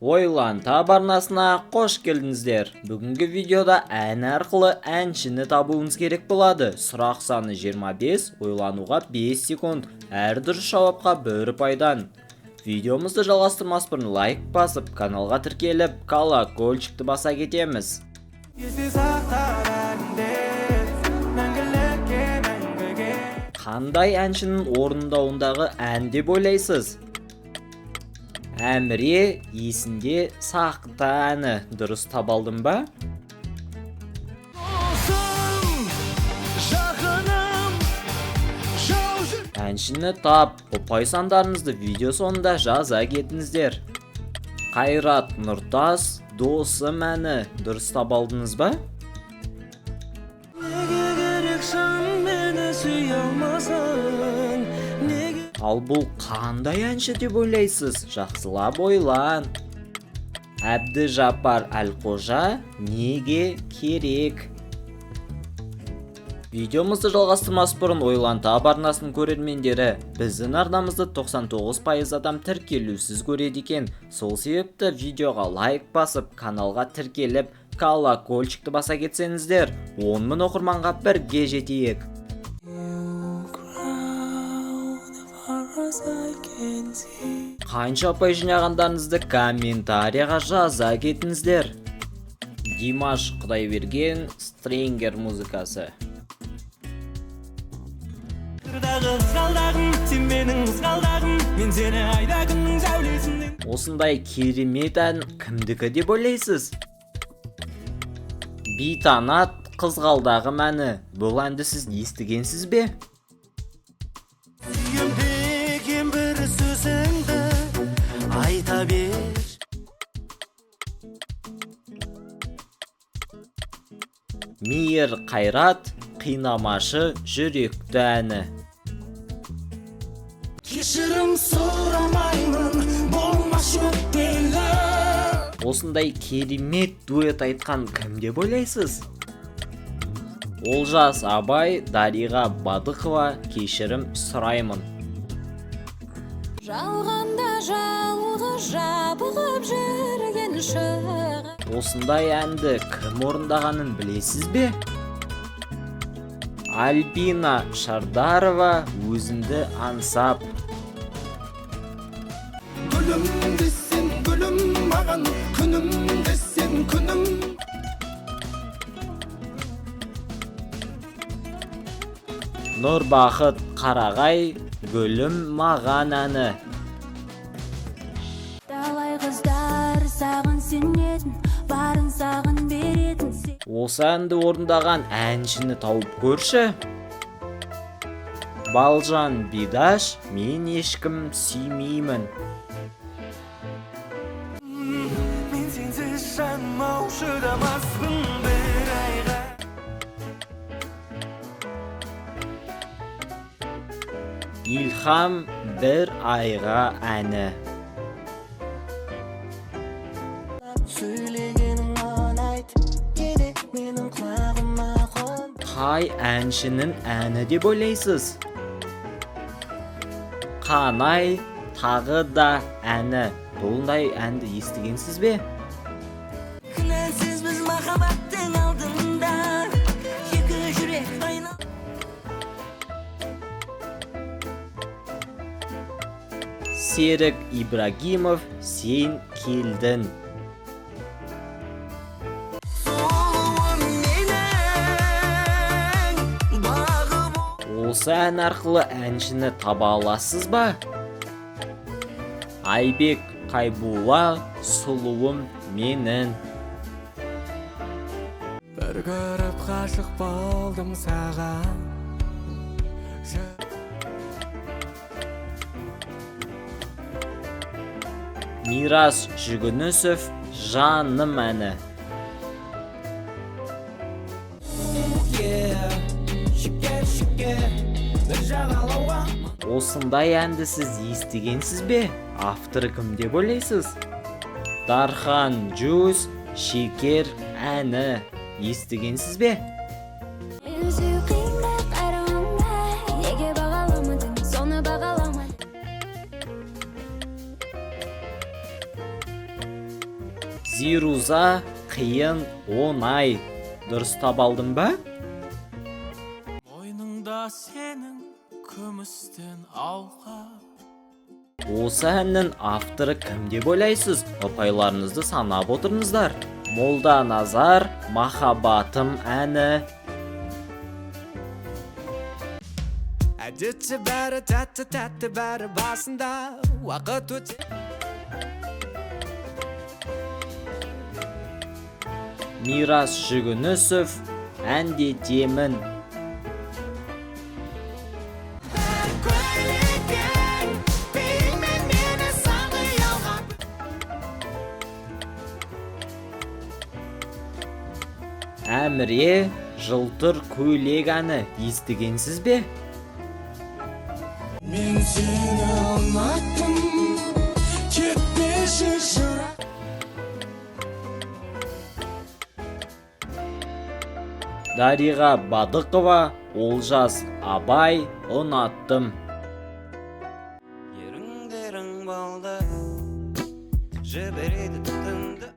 Ойлан табарнасына қош келдіңіздер. Бүгінгі видеода ән арқылы әншіні табуыңыз керек болады. Сұрақ саны 25, ойлануға 5 секунд. Әр дұрыс жауапқа 1 пайдан. Видеомызды жалғастырмас бұрын лайк басып, каналға тіркеліп, колокольчикті баса кетеміз. Қандай әншінің орындауындағы ән деп ойлайсыз? Әміре есінде сақта әні дұрыс табалдым ба? Әншіні тап, ұпай сандарыңызды видео соңында жаза кетіңіздер. Қайрат Нұртас, досым әні дұрыс табалдыңыз ба? Ал бұл қандай әнші деп ойлайсыз? Жақсылап ойлан. Әбдіжаппар Әлқожа неге керек? Видеомызды жалғастырмас бұрын ойлан таб арнасының көрермендері, біздің арнамызды 99% адам тіркелусіз көреді екен. Сол себепті видеоға лайк басып, каналға тіркеліп, колокольчикті баса кетсеңіздер, 10 000 оқырманға бірге жетейік. Қанша ұпай жинағандарыңызды комментарияға жаза кетіңіздер. Димаш Құдайберген, Стрингер музыкасы. Осындай керемет ән кімдікі деп ойлайсыз? Бейтанат Қызғалдағы мәні. Бұл әнді сіз естігенсіз бе? Мейір Қайрат қинамашы жүректі әні. Кешірім сұрамаймын, болмас өтпелі. Осындай керемет дуэт айтқан кім деп ойлайсыз? Олжас Абай, Дариға Бадықова, кешірім сұраймын. Жалғанда жалғы жабығып жүрген шығыр. Осындай әнді кім орындағанын білесіз бе? Альбина Шардарова, өзіңді аңсап. Гүлім десен гүлім маған, күнім десен күнім. Нұрбақыт Қарағай, гүлім маған әні. Талай қыздар сағын сенетін, барын сағын беретін. Осы әнді орындаған әншіні тауып көрші. Балжан Бидаш, мен ешкім сүймеймін. Мен сенсіз жанмау шыдамаспын бір айға. Илхам бір айға әні. Қай әншінің әні деп ойлайсыз? Қанай тағы да әні. Бұлдай әнді естігенсіз бе? Кінәсіз біз махаббаттың алдында, екі жүрек айна. Серік Ибрагимов, сен келдің. Осы ән арқылы әншіні таба аласыз ба? Айбек Қайбула, сұлуым менің. Бір көріп ғашық болдым саған. Мирас Жүгінісов, жаным әні. Осындай әнді сіз естігенсіз бе? Авторы кім деп ойлайсыз? Дархан Джуз, шекер әні. Естігенсіз бе? Зируза, қиын, оңай. Дұрыс таба алдым ба? Мойныңда сенің күмістен алқа. Осы әннің авторы кім деп ойлайсыз? Ұпайларыңызды санап отырыңыздар. Молда Назар, Махаббатым әні. Әдетте бәрі тәтті бәрі басында уақыт өте. Мирас Жүгінісов, әндетемін. Әміре, жылтыр көйлек әні естігенсіз бе? Мен сені ұнаттым, кетпеші шырақ. Дариға Бадықова, Олжас Абай, ұнаттым. Еріңдерің балды, жібереді түтінді.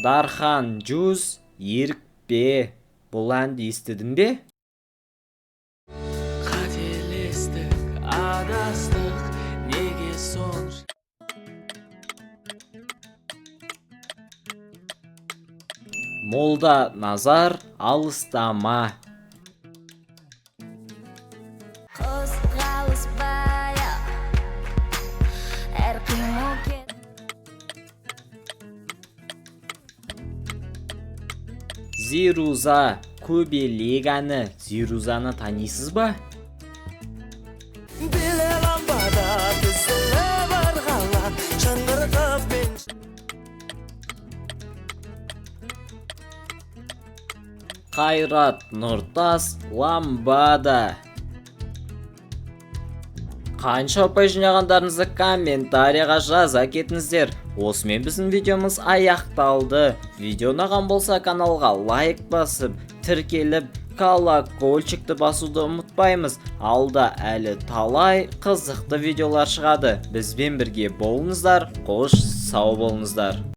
Дархан Жүз, ерікпе. Бұл әнді естідің бе? Қателестік, адастық, неге сонша? Молда Назар, алыстама. Қозғалыс бая, әр қимыл кет. Зируза, көбелек әні. Зирузаны танисыз ба? Біле ламбада, тісілі бар ғала, шаңғыртып мен. Қайрат Нұртас, ламбада. Қанша ұпай жинағандарыңызды комментарияға жаза кетіңіздер. Осымен біздің видеомыз аяқталды. Видео ұнаған болса каналға лайк басып, тіркеліп, колокольчикті басуды ұмытпаймыз. Алда әлі талай қызықты видеолар шығады. Бізбен бірге болыңыздар, қош сау болыңыздар.